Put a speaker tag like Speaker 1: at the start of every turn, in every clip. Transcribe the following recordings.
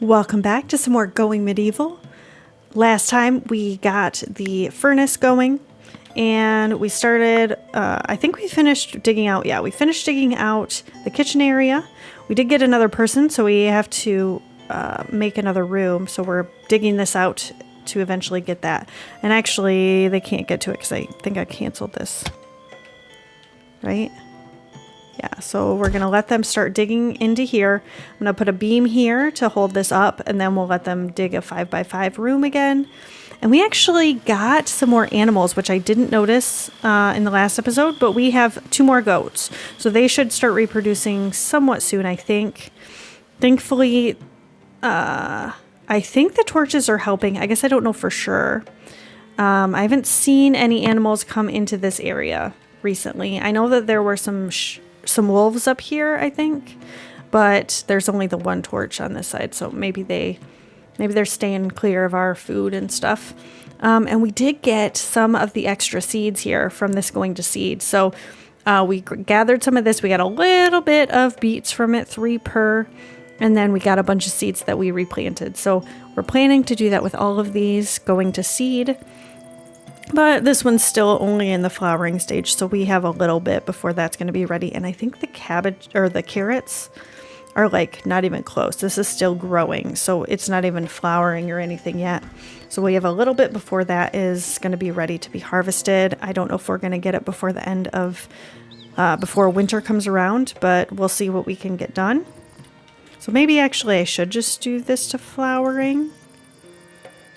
Speaker 1: Welcome back to some more Going Medieval. Last time we got the furnace going and we started, I think we finished digging out, we finished digging out the kitchen area. We did get another person, so we have to make another room. So we're digging this out to eventually get that. And actually they can't get to it because I think I canceled this, right? Yeah, so we're going to let them start digging into here. I'm going to put a beam here to hold this up, and then we'll let them dig a 5x5 room again. And we actually got some more animals, which I didn't notice in the last episode, but we have 2 more goats. So they should start reproducing somewhat soon, I think. Thankfully, I think the torches are helping. I guess I don't know for sure. I haven't seen any animals come into this area recently. I know that there were some wolves up here, I think, but there's only the one torch on this side, so maybe they're staying clear of our food and stuff. And we did get some of the extra seeds here from this going to seed. So we gathered some of this. We got a little bit of beets from it, 3 per, and then we got a bunch of seeds that we replanted. So we're planning to do that with all of these going to seed. But this one's still only in the flowering stage, so we have a little bit before that's going to be ready. And I think the cabbage or the carrots are like not even close. This is still growing, so it's not even flowering or anything yet. So we have a little bit before that is going to be ready to be harvested. I don't know if we're going to get it before the end of, before winter comes around, but we'll see what we can get done. So maybe actually I should just do this to flowering,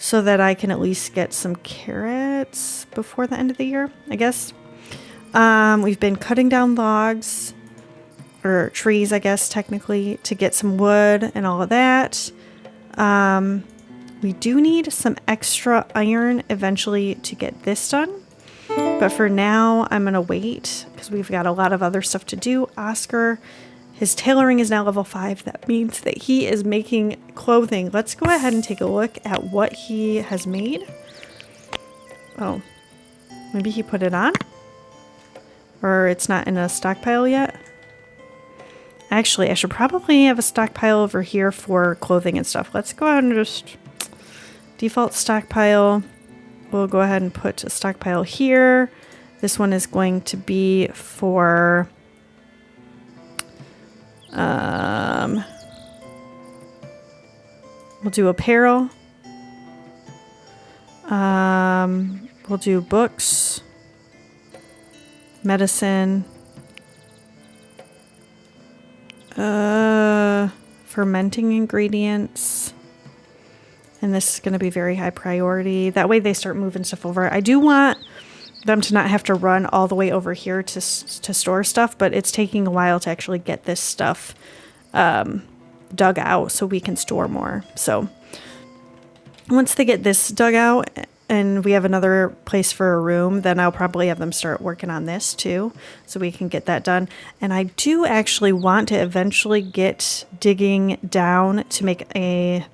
Speaker 1: so that I can at least get some carrots before the end of the year, I guess. We've been cutting down logs, or trees, I guess, technically, to get some wood and all of that. We do need some extra iron eventually to get this done. But for now, I'm going to wait because we've got a lot of other stuff to do. Oscar, his tailoring is now level 5. That means that he is making clothing. Let's go ahead and take a look at what he has made. Oh, maybe he put it on? Or it's not in a stockpile yet? Actually, I should probably have a stockpile over here for clothing and stuff. Let's go ahead and just default stockpile. We'll go ahead and put a stockpile here. This one is going to be for... we'll do apparel. We'll do books, medicine, fermenting ingredients, and this is going to be very high priority. That way they start moving stuff over. I do want them to not have to run all the way over here to store stuff, but it's taking a while to actually get this stuff dug out so we can store more. So once they get this dug out and we have another place for a room, then I'll probably have them start working on this too, so we can get that done. And I do actually want to eventually get digging down to make a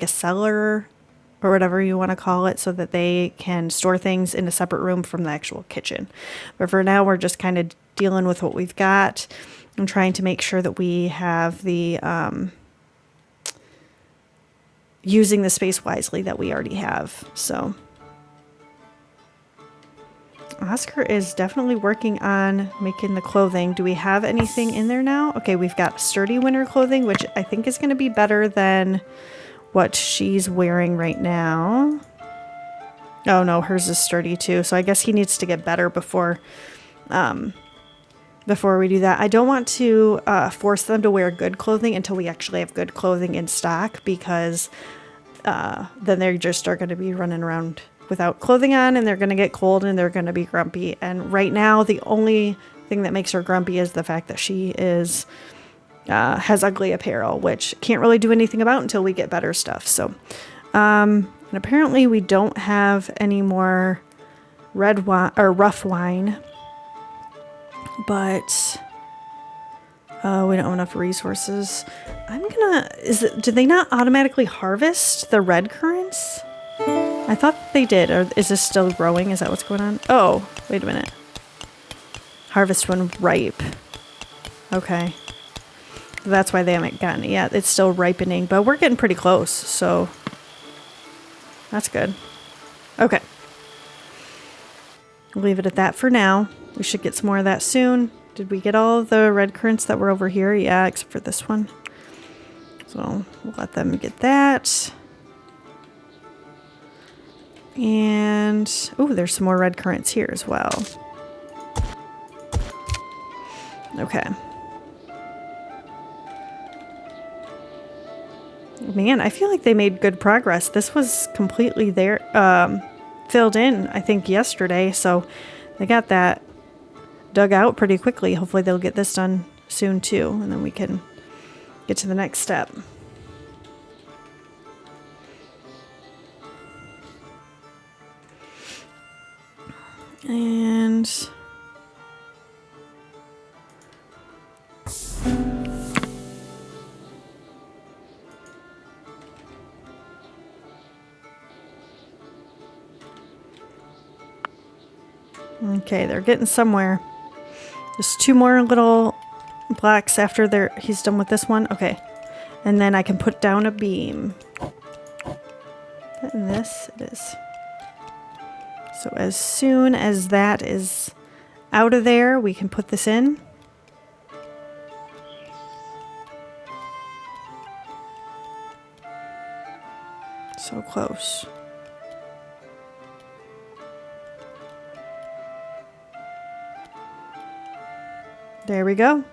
Speaker 1: cellar or whatever you want to call it, so that they can store things in a separate room from the actual kitchen. But for now, we're just kind of dealing with what we've got and trying to make sure that we have the using the space wisely that we already have. So Oscar is definitely working on making the clothing. Do we have anything in there now? Okay, we've got sturdy winter clothing, which I think is going to be better than what she's wearing right now. Oh no, hers is sturdy too. So I guess he needs to get better before we do that. I don't want to force them to wear good clothing until we actually have good clothing in stock, because then they just are going to be running around without clothing on, and they're going to get cold and they're going to be grumpy. And right now, the only thing that makes her grumpy is the fact that she is has ugly apparel, which can't really do anything about until we get better stuff. So, and apparently we don't have any more red wine or rough wine, but we don't have enough resources. Do they not automatically harvest the red currants? I thought they did. Or is this still growing? Is that what's going on? Oh, wait a minute. Harvest when ripe. Okay. That's why they haven't gotten it yet. It's still ripening, but we're getting pretty close, so that's good. Okay. We'll leave it at that for now. We should get some more of that soon. Did we get all the red currants that were over here? Yeah, except for this one. So we'll let them get that. And, oh, there's some more red currants here as well. Okay. Man, I feel like they made good progress. This was completely there, filled in, I think, yesterday. So they got that dug out pretty quickly. Hopefully they'll get this done soon too. And then we can get to the next step. And okay, they're getting somewhere. Just 2 more little blocks after he's done with this one. Okay. And then I can put down a beam. And this it is. So as soon as that is out of there, we can put this in. So close. There we go.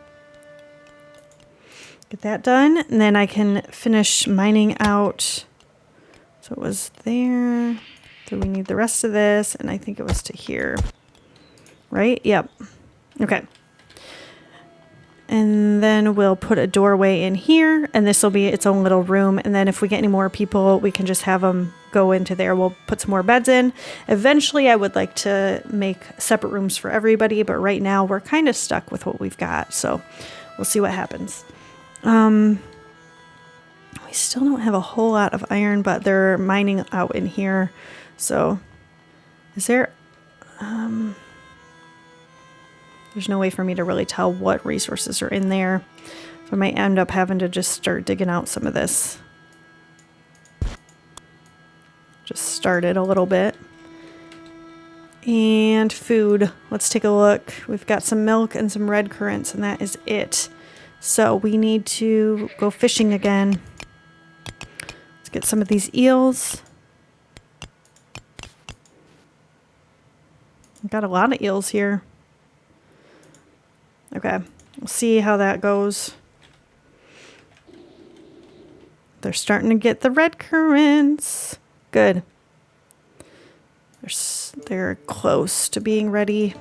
Speaker 1: Get that done, and then I can finish mining out. So it was there. So we need the rest of this, and I think it was to here. Right? Yep. Okay. And then we'll put a doorway in here, and this will be its own little room. And then if we get any more people, we can just have them go into there. We'll put some more beds in. Eventually, I would like to make separate rooms for everybody, but right now we're kind of stuck with what we've got. So we'll see what happens. We still don't have a whole lot of iron, but they're mining out in here. So is there... there's no way for me to really tell what resources are in there. So I might end up having to just start digging out some of this. Just started a little bit. And food. Let's take a look. We've got some milk and some red currants, and that is it. So we need to go fishing again. Let's get some of these eels. I've got a lot of eels here. Okay, we'll see how that goes. They're starting to get the red currants. Good. They're close to being ready.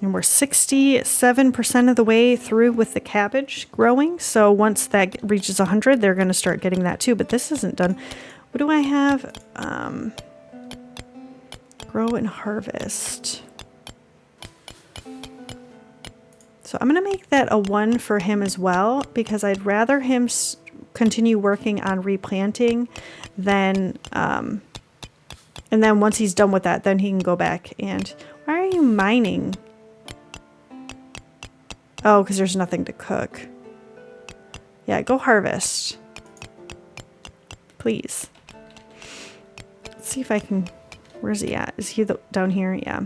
Speaker 1: And we're 67% of the way through with the cabbage growing. So once that reaches 100, they're going to start getting that too. But this isn't done. What do I have? Grow and harvest. So I'm going to make that a 1 for him as well, because I'd rather him continue working on replanting than... and then once he's done with that, then he can go back and... Why are you mining? Oh, because there's nothing to cook. Yeah, go harvest. Please. Let's see if I can... Where's he at? Is he down here? Yeah.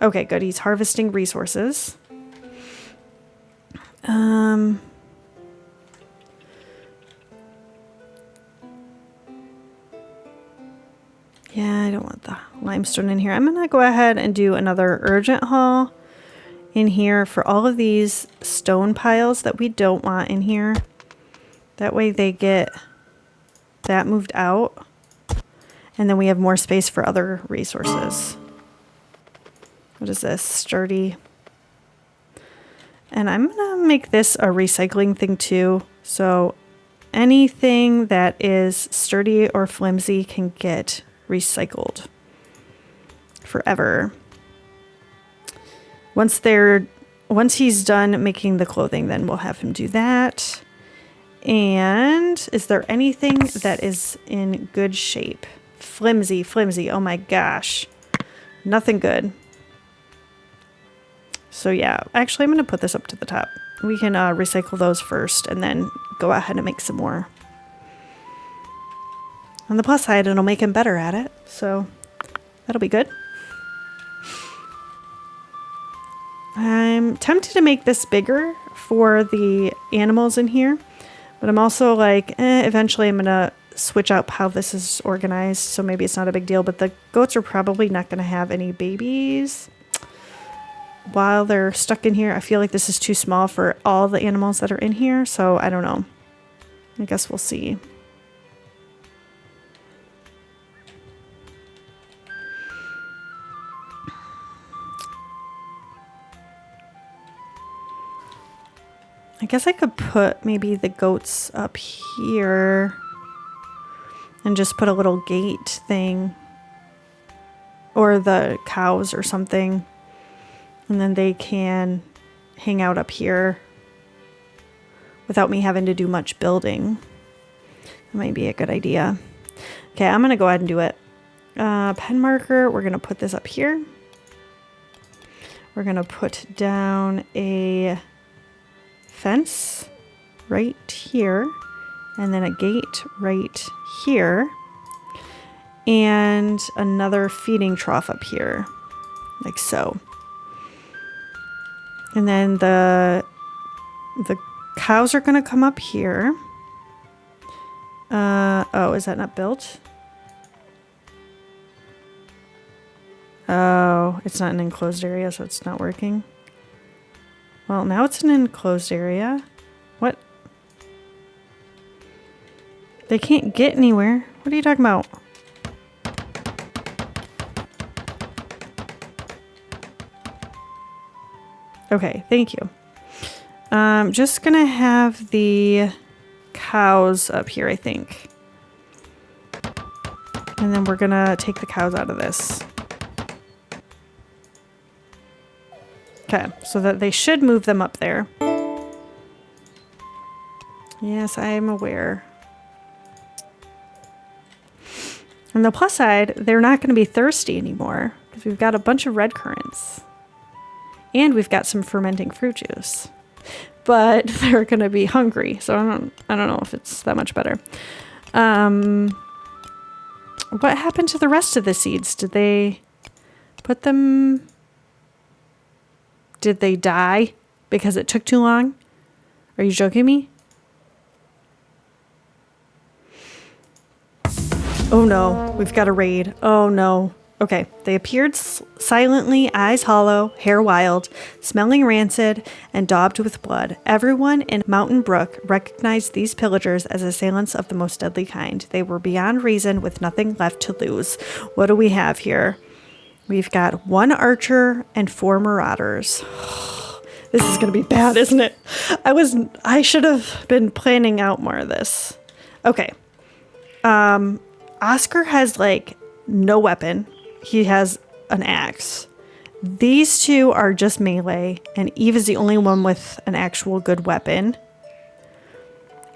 Speaker 1: Okay, good. He's harvesting resources. Yeah, I don't want the limestone in here. I'm going to go ahead and do another urgent haul in here for all of these stone piles that we don't want in here. That way they get that moved out. And then we have more space for other resources. What is this? Sturdy. And I'm going to make this a recycling thing too. So anything that is sturdy or flimsy can get recycled forever. Once he's done making the clothing, then we'll have him do that. And is there anything that is in good shape? Flimsy, flimsy. Oh my gosh. Nothing good. So yeah, actually I'm going to put this up to the top. We can recycle those first and then go ahead and make some more. On the plus side, it'll make him better at it. So that'll be good. I'm tempted to make this bigger for the animals in here. But I'm also like, eventually I'm going to switch up how this is organized. So maybe it's not a big deal. But the goats are probably not going to have any babies while they're stuck in here. I feel like this is too small for all the animals that are in here. So I don't know. I guess we'll see. I guess I could put maybe the goats up here and just put a little gate thing, or the cows or something, and then they can hang out up here without me having to do much building. That might be a good idea. Okay, I'm gonna go ahead and do it. Pen marker, we're gonna put this up here. We're gonna put down a fence right here, and then a gate right here, and another feeding trough up here, like so. And then the cows are gonna come up here. Oh, is that not built? Oh, it's not an enclosed area, so it's not working. Well, now it's an enclosed area. What? They can't get anywhere. What are you talking about? Okay, thank you. I'm just gonna have the cows up here, I think. And then we're gonna take the cows out of this. Okay, so that they should move them up there. Yes, I am aware. On the plus side, they're not going to be thirsty anymore because we've got a bunch of red currants. And we've got some fermenting fruit juice. But they're going to be hungry, so I don't know if it's that much better. What happened to the rest of the seeds? Did they put them... Did they die because it took too long? Are you joking me? Oh no, we've got a raid. Oh no. Okay, they appeared silently, eyes hollow, hair wild, smelling rancid, and daubed with blood. Everyone in Mountain Brook recognized these pillagers as assailants of the most deadly kind. They were beyond reason, with nothing left to lose. What do we have here? We've got 1 archer and 4 marauders. This is going to be bad, isn't it? I should have been planning out more of this. Okay. Oscar has like no weapon. He has an axe. These 2 are just melee, and Eve is the only one with an actual good weapon.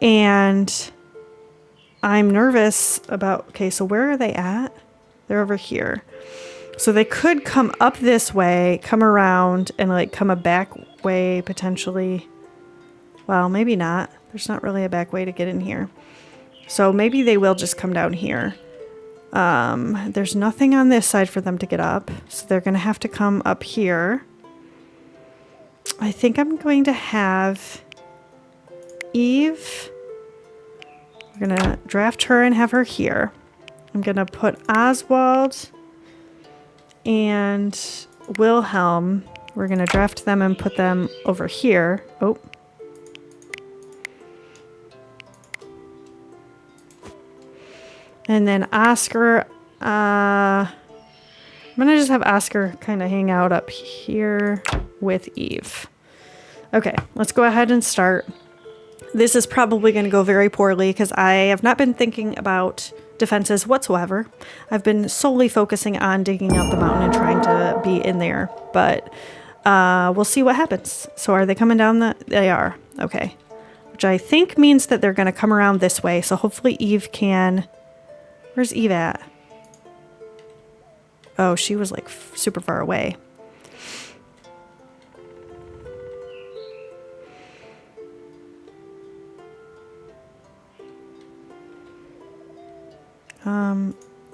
Speaker 1: And I'm nervous about... Okay, so where are they at? They're over here. So they could come up this way, come around, and like come a back way potentially. Well, maybe not. There's not really a back way to get in here. So maybe they will just come down here. There's nothing on this side for them to get up. So they're going to have to come up here. I think I'm going to have Eve. We're going to draft her and have her here. I'm going to put Oswald and Wilhelm. We're going to draft them and put them over here. Oh. And then Oscar, I'm going to just have Oscar kind of hang out up here with Eve. Okay, let's go ahead and start. This is probably going to go very poorly because I have not been thinking about defenses whatsoever. I've been solely focusing on digging out the mountain and trying to be in there, but we'll see what happens. So are they coming down They are. Okay. which I think means that they're going to come around this way. So hopefully Eve can... Where's Eve at? Oh, she was like super far away.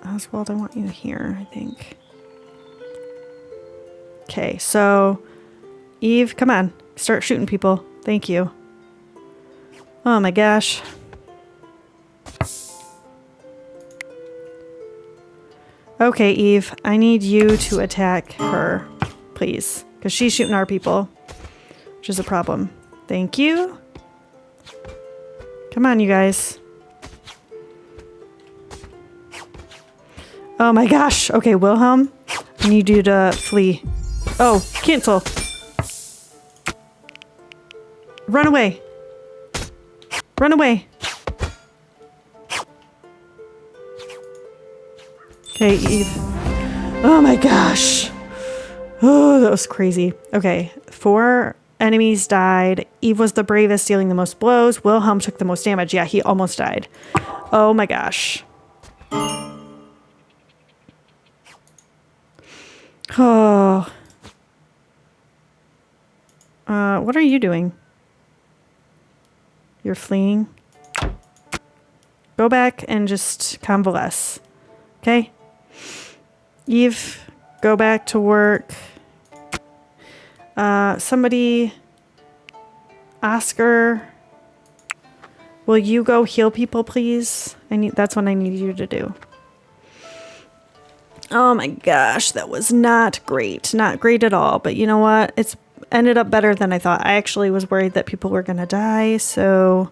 Speaker 1: Oswald, I want you here, I think. Okay, so Eve, come on. Start shooting people. Thank you. Oh my gosh. Okay, Eve, I need you to attack her, please. Because she's shooting our people, which is a problem. Thank you. Come on, you guys. Oh my gosh. Okay, Wilhelm, I need you to flee. Oh, cancel. Run away. Run away. Okay, Eve. Oh my gosh. Oh, that was crazy. Okay, 4 enemies died. Eve was the bravest, dealing the most blows. Wilhelm took the most damage. Yeah, he almost died. Oh my gosh. Oh. What are you doing? You're fleeing? Go back and just convalesce. Okay? Eve, go back to work. Somebody... Oscar... Will you go heal people, please? That's what I need you to do. Oh my gosh, that was not great. Not great at all. But you know what? It's ended up better than I thought. I actually was worried that people were going to die. So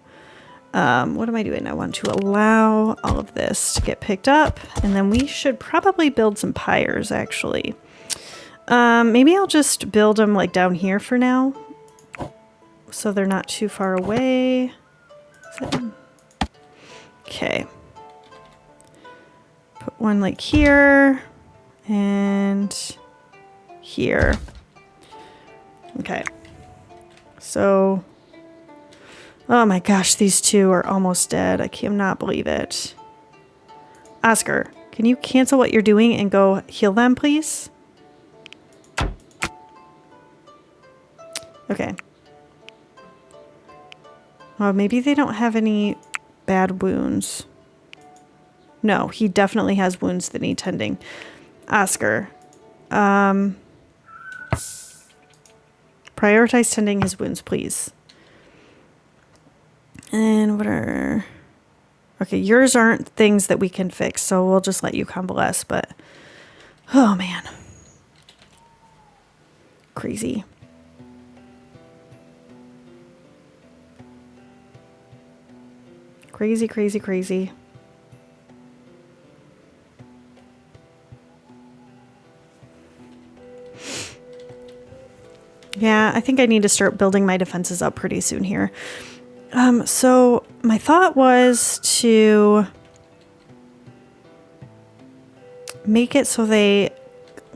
Speaker 1: what am I doing? I want to allow all of this to get picked up. And then we should probably build some pyres, actually. Maybe I'll just build them like down here for now. So they're not too far away. Okay. Put one like here and here. Okay. So, oh my gosh, these two are almost dead. I cannot believe it. Oscar, can you cancel what you're doing and go heal them, please? Okay. Oh, maybe they don't have any bad wounds. No, he definitely has wounds that need tending. Oscar. Prioritize tending his wounds, please. And what are... Okay, yours aren't things that we can fix, so we'll just let you convalesce, but... Oh, man. Crazy. Crazy, crazy, crazy. Yeah, I think I need to start building my defenses up pretty soon here. So my thought was to make it so they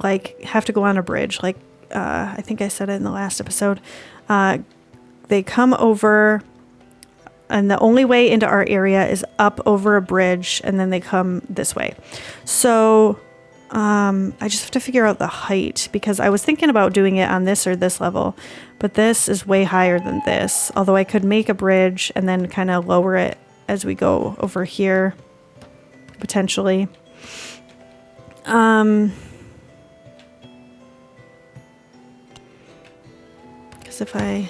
Speaker 1: like have to go on a bridge. Like I think I said it in the last episode. They come over, and the only way into our area is up over a bridge, and then they come this way. So I just have to figure out the height, because I was thinking about doing it on this or this level, but this is way higher than this. Although I could make a bridge and then kind of lower it as we go over here, potentially. Because if I...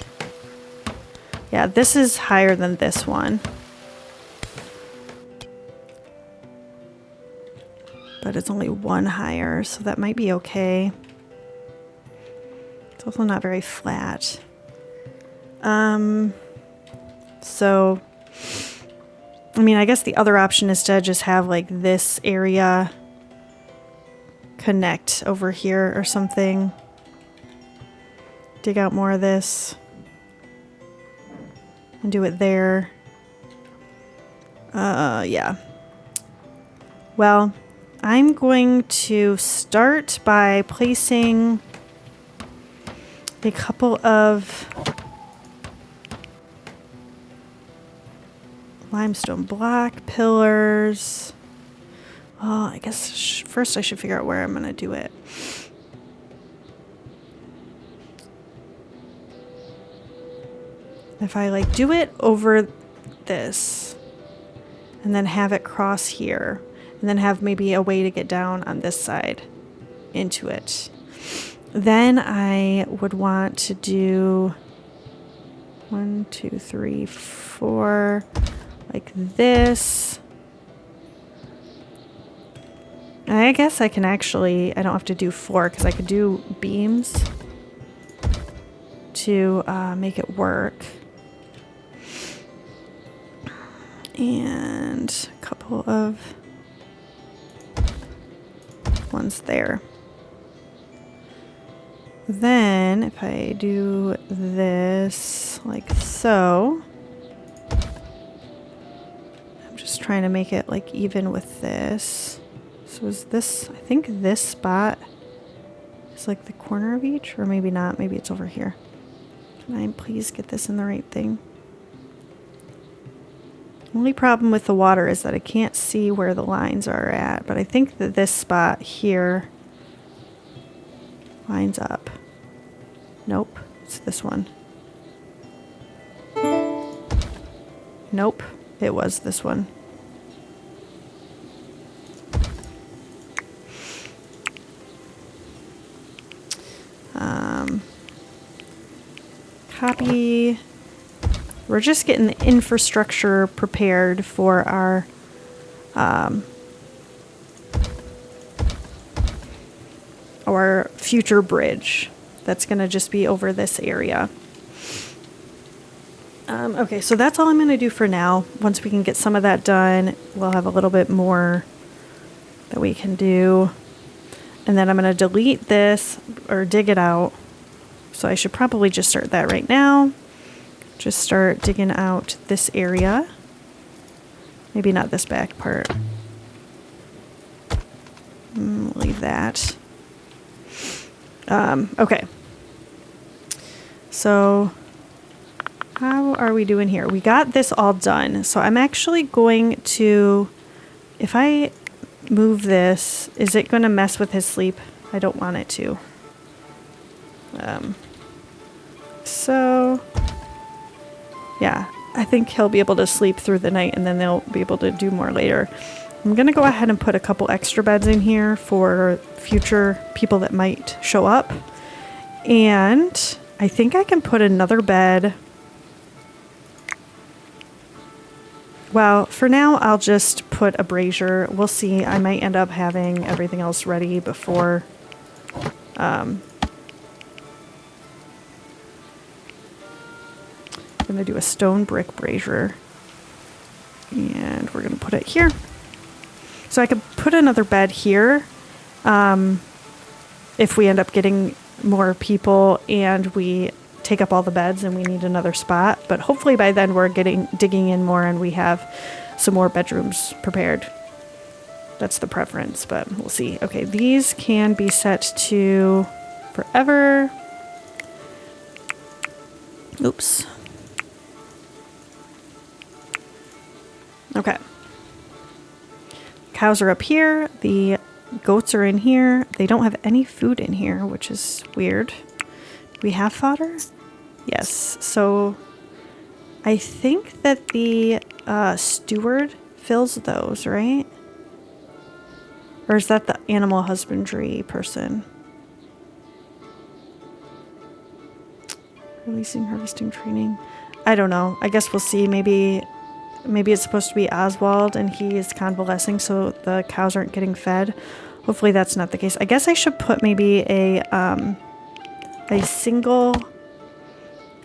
Speaker 1: Yeah, this is higher than this one. But it's only one higher, so that might be okay. It's also not very flat. So, I mean, I guess the other option is to just have like this area connect over here or something. Dig out more of this and do it there. Yeah. Well, I'm going to start by placing a couple of limestone block, pillars. Well, I guess first I should figure out where I'm going to do it. If I like do it over this and then have it cross here and then have maybe a way to get down on this side into it, then I would want to do 1, 2, 3, 4 like this. And I guess I can actually, I don't have to do 4 because I could do beams to make it work. And a couple of ones there. Then if I do this like so, I'm just trying to make it like even with this. So is this, I think this spot is like the corner of each, or maybe not, maybe it's over here. Can I please get this in the right thing? Only problem with the water is that I can't see where the lines are at, but I think that this spot here lines up. Nope, it's this one. Nope, it was this one. Copy. We're just getting the infrastructure prepared for our future bridge. That's going to just be over this area. Okay, so that's all I'm going to do for now. Once we can get some of that done, we'll have a little bit more that we can do. And then I'm going to delete this or dig it out. So I should probably just start that right now. Just start digging out this area. Maybe not this back part. Leave that. Okay. So how are we doing here? We got this all done. So I'm actually going to, if I move this, is it going to mess with his sleep? I don't want it to. So yeah, I think he'll be able to sleep through the night and then they'll be able to do more later. I'm going to go ahead and put a couple extra beds in here for future people that might show up. And I think I can put another bed. Well, for now, I'll just put a brazier. We'll see. I might end up having everything else ready before. I'm going to do a stone brick brazier. And we're going to put it here. So I could put another bed here if we end up getting more people and we take up all the beds and we need another spot. But hopefully by then we're digging in more and we have some more bedrooms prepared. That's the preference, but we'll see. Okay, these can be set to forever. Oops. Okay. Cows are up here. The goats are in here. They don't have any food in here, which is weird. Do we have fodder? Yes. So I think that the steward fills those, right? Or is that the animal husbandry person? Releasing harvesting training. I don't know. I guess we'll see. Maybe it's supposed to be Oswald and he is convalescing so the cows aren't getting fed. Hopefully that's not the case. I guess I should put maybe a single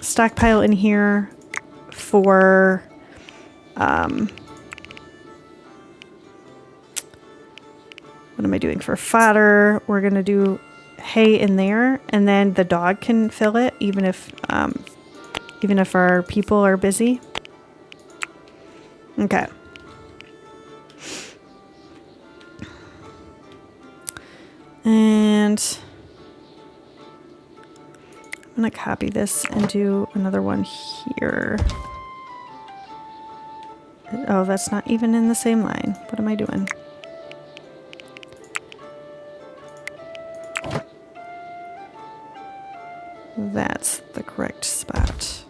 Speaker 1: stockpile in here for what am I doing for fodder? We're gonna do hay in there and then the dog can fill it even if our people are busy. Okay. And I'm going to copy this and do another one here Oh, that's not even in the same line. What am I doing? That's the correct spot.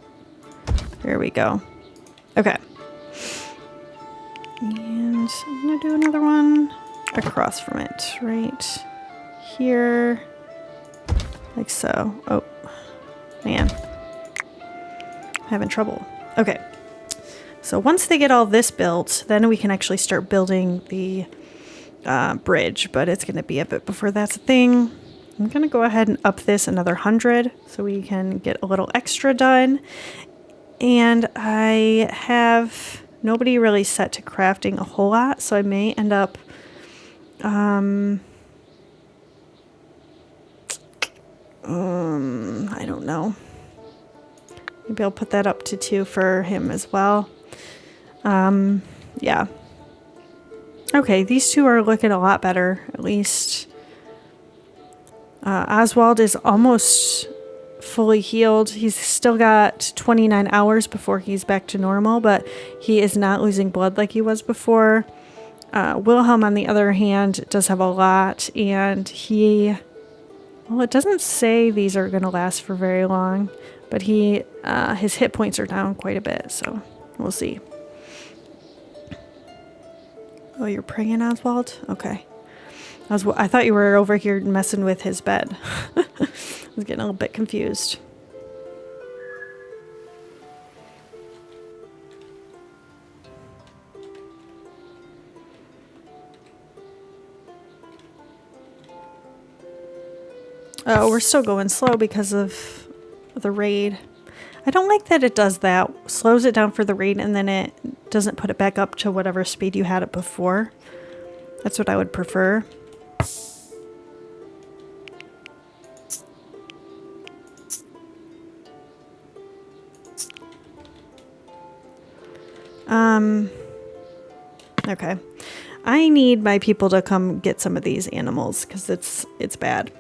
Speaker 1: There we go. Okay. And I'm gonna do another one across from it, right here, like so. Oh, man. I'm having trouble. Okay. So once they get all this built, then we can actually start building the bridge, but it's gonna be a bit before that's a thing. I'm gonna go ahead and up this another 100 so we can get a little extra done. And I have nobody really set to crafting a whole lot, so I may end up I don't know. Maybe I'll put that up to 2 for him as well. Yeah. Okay, these two are looking a lot better, at least. Oswald is almost fully healed. He's still got 29 hours before he's back to normal, but he is not losing blood like he was before. Wilhelm, on the other hand, does have a lot, and well, it doesn't say these are going to last for very long, but his hit points are down quite a bit, so we'll see. Oh, you're praying, Oswald? Okay. I thought you were over here messing with his bed. I was getting a little bit confused. Oh, we're still going slow because of the raid. I don't like that it does that. Slows it down for the raid and then it doesn't put it back up to whatever speed you had it before. That's what I would prefer. Okay. I need my people to come get some of these animals because it's bad.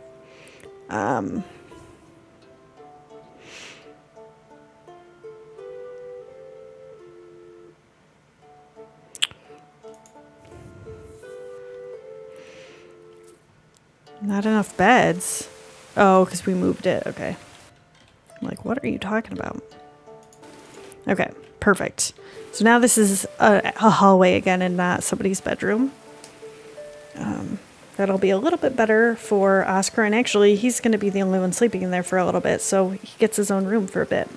Speaker 1: Not enough beds. Oh, because we moved it. Okay. I'm like, what are you talking about? Okay, perfect. So now this is a hallway again and not somebody's bedroom. That'll be a little bit better for Oscar. And actually, he's going to be the only one sleeping in there for a little bit. So he gets his own room for a bit.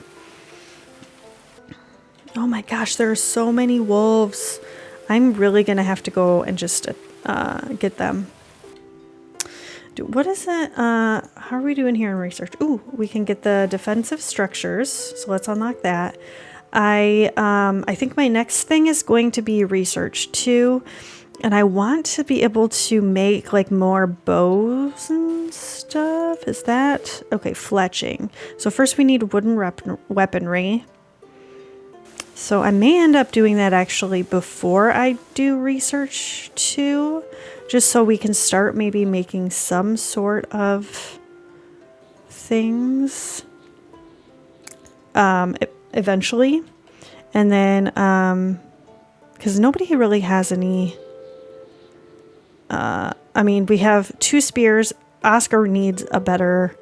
Speaker 1: Oh my gosh, there are so many wolves. I'm really going to have to go and just get them. What is it? How are we doing here in research? Ooh, we can get the defensive structures. So let's unlock that. I think my next thing is going to be research too. And I want to be able to make like more bows and stuff. Is that? Okay, fletching. So first we need wooden weaponry. So I may end up doing that actually before I do research too. Just so we can start maybe making some sort of things eventually. And then, because nobody really has any... I mean, we have 2 spears. Oscar needs a better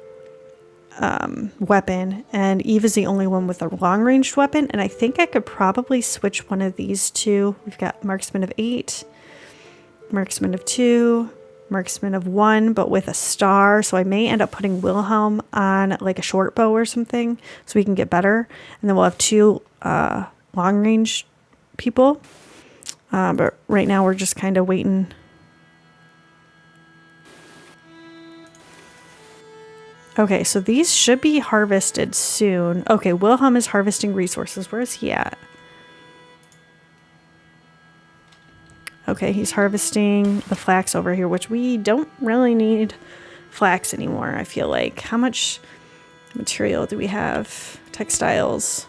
Speaker 1: weapon, and Eve is the only one with a long-ranged weapon, and I think I could probably switch one of these two. We've got Marksman of 8, Marksman of 2, Marksman of 1, but with a star, so I may end up putting Wilhelm on like a short bow or something, so we can get better, and then we'll have 2 long-range people, but right now we're just kind of waiting. Okay, so these should be harvested soon. Okay, Wilhelm is harvesting resources. Where is he at? Okay, he's harvesting the flax over here, which we don't really need flax anymore, I feel like. How much material do we have? Textiles.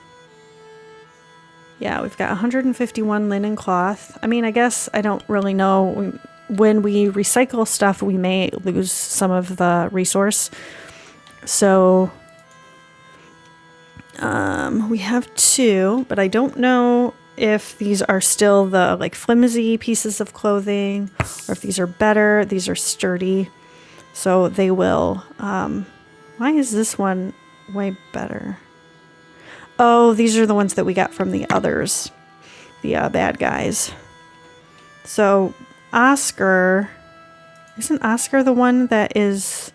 Speaker 1: Yeah, we've got 151 linen cloth. I mean, I guess I don't really know. When we recycle stuff, we may lose some of the resource. So, we have 2, but I don't know if these are still the like flimsy pieces of clothing or if these are better. These are sturdy, so they will. Why is this one way better? Oh, these are the ones that we got from the others, the bad guys. So Oscar, isn't Oscar the one that is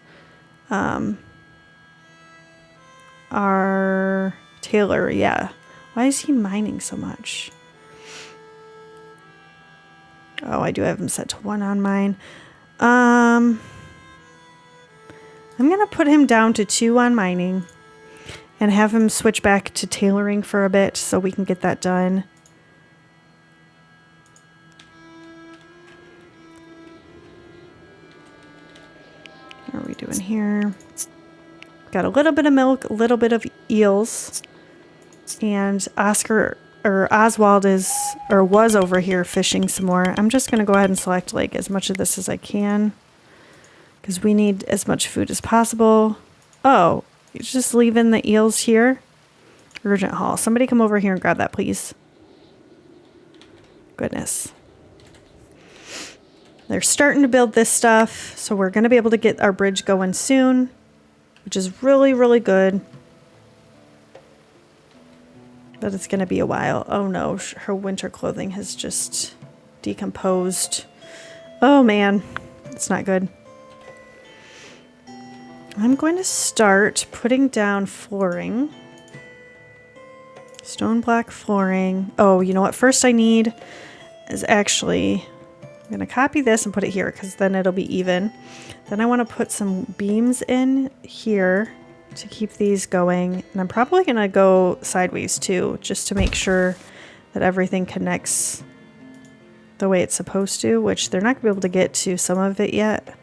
Speaker 1: our tailor? Yeah. Why is he mining so much? Oh, I do have him set to 1 on mine. I'm going to put him down to 2 on mining and have him switch back to tailoring for a bit so we can get that done. What are we doing here? Got a little bit of milk, a little bit of eels. And Oscar or Oswald was over here fishing some more. I'm just going to go ahead and select like as much of this as I can because we need as much food as possible. Oh, you're just leaving the eels here? Urgent haul. Somebody come over here and grab that, please. Goodness. They're starting to build this stuff, so we're going to be able to get our bridge going soon, which is really, really good. But it's going to be a while. Oh no, her winter clothing has just decomposed. Oh man, it's not good. I'm going to start putting down flooring. Stone block flooring. Oh, you know what? First I need is actually, I'm going to copy this and put it here because then it'll be even. Then I want to put some beams in here to keep these going, and I'm probably gonna go sideways too, just to make sure that everything connects the way it's supposed to, which they're not gonna be able to get to some of it yet,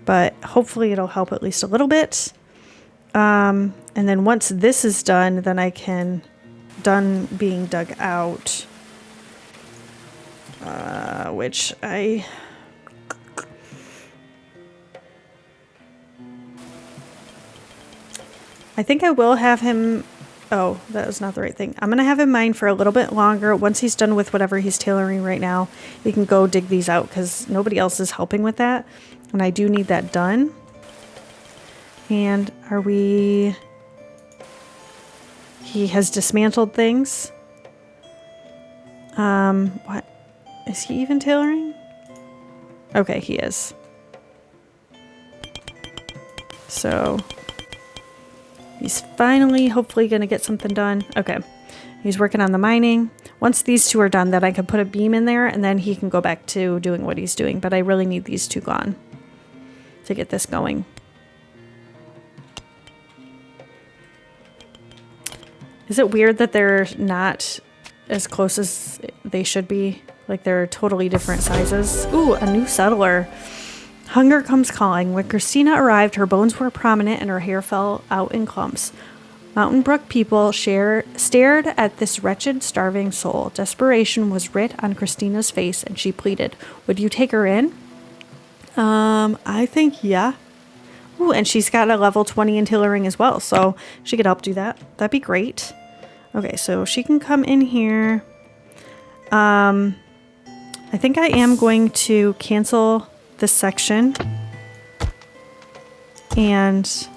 Speaker 1: but hopefully it'll help at least a little bit. And then once this is done, then I can done being dug out, which I think I will have him. Oh, that was not the right thing. I'm going to have him mine for a little bit longer. Once he's done with whatever he's tailoring right now, he can go dig these out because nobody else is helping with that. And I do need that done. And are we... He has dismantled things. What? Is he even tailoring? Okay, he is. So... He's finally, hopefully, going to get something done. Okay. He's working on the mining. Once these two are done, then I can put a beam in there, and then he can go back to doing what he's doing. But I really need these two gone to get this going. Is it weird that they're not as close as they should be? Like, they're totally different sizes. Ooh, a new settler. Hunger comes calling. When Christina arrived, her bones were prominent and her hair fell out in clumps. Mountain Brook people stared at this wretched, starving soul. Desperation was writ on Christina's face, and she pleaded, "Would you take her in?" I think, yeah. Ooh, and she's got a level 20 in tailoring as well, so she could help do that. That'd be great. Okay, so she can come in here. I think I am going to cancel this section and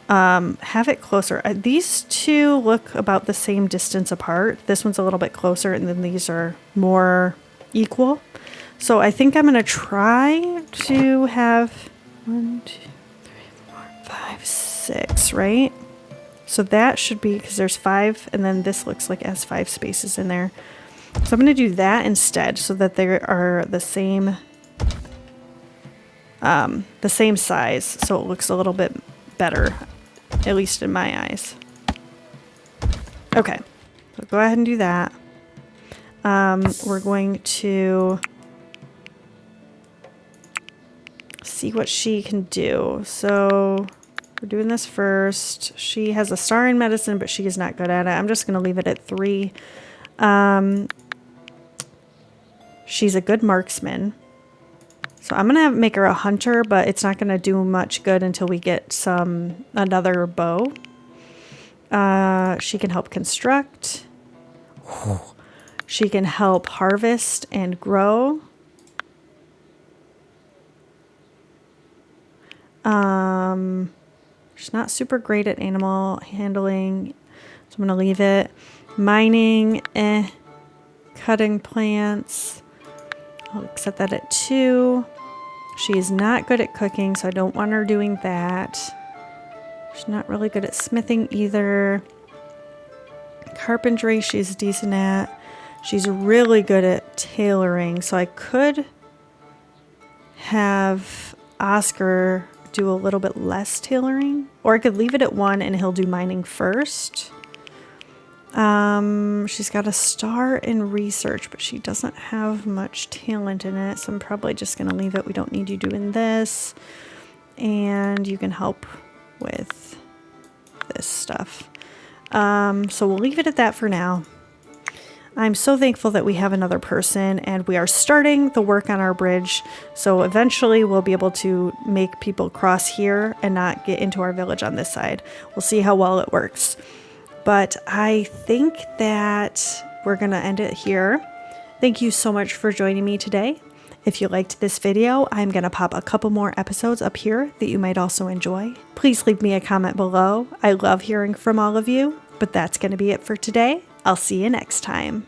Speaker 1: have it closer. These two look about the same distance apart. This one's a little bit closer, and then these are more equal. So I think I'm going to try to have 1, 2, 3, 4, 5, 6, right? So that should be, because there's 5, and then this looks like it has 5 spaces in there. So I'm going to do that instead so that they are the same size, so it looks a little bit better, at least in my eyes. Okay, so go ahead and do that. We're going to see what she can do. So we're doing this first. She has a star in medicine, but she is not good at it. I'm just going to leave it at 3. She's a good marksman. So I'm going to make her a hunter, but it's not going to do much good until we get another bow. She can help construct. She can help harvest and grow. She's not super great at animal handling, so I'm going to leave it. Mining, Cutting plants, I'll set that at 2. She is not good at cooking, so I don't want her doing that. She's not really good at smithing either. Carpentry, she's decent at. She's really good at tailoring, so I could have Oscar do a little bit less tailoring, or I could leave it at 1 and he'll do mining first. She's got a star in research, but she doesn't have much talent in it, so I'm probably just going to leave it. We don't need you doing this, and you can help with this stuff. So we'll leave it at that for now. I'm so thankful that we have another person, and we are starting the work on our bridge, so eventually we'll be able to make people cross here and not get into our village on this side. We'll see how well it works. But I think that we're going to end it here. Thank you so much for joining me today. If you liked this video, I'm going to pop a couple more episodes up here that you might also enjoy. Please leave me a comment below. I love hearing from all of you, but that's going to be it for today. I'll see you next time.